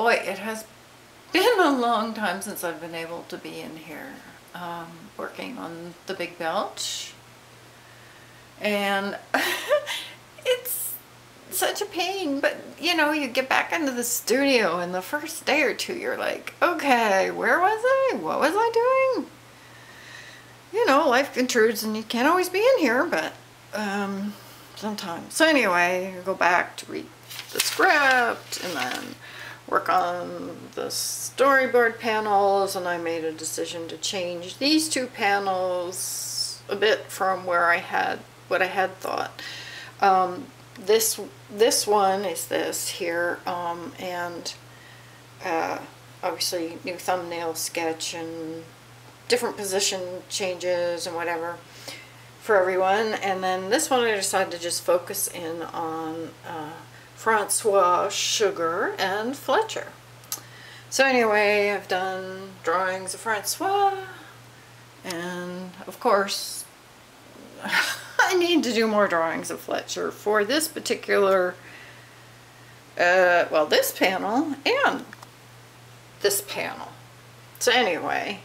Boy, it has been a long time since I've been able to be in here working on the Big Belch. And it's such a pain, but you know, you get back into the studio and the first day or two you're like, okay, where was I? What was I doing? You know, life intrudes and you can't always be in here, but sometimes. So anyway, I go back to read the script and then work on the storyboard panels, and I made a decision to change these two panels a bit from what I had thought. This one is this here, and obviously new thumbnail sketch and different position changes and whatever for everyone. And then this one I decided to just focus in on Francois, Sugar, and Fletcher. So anyway, I've done drawings of Francois, and of course I need to do more drawings of Fletcher for this particular, well, this panel and this panel. So anyway,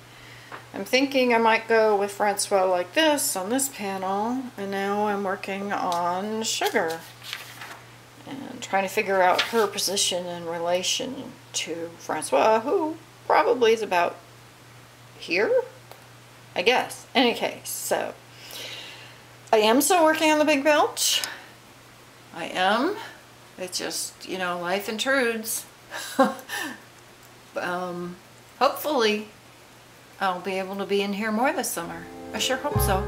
I'm thinking I might go with Francois like this on this panel, and now I'm working on Sugar and trying to figure out her position in relation to Francois, who probably is about here, I guess. Any case, so I am still working on the Big Belch. I am. It's just, you know, life intrudes. Hopefully I'll be able to be in here more this summer. I sure hope so.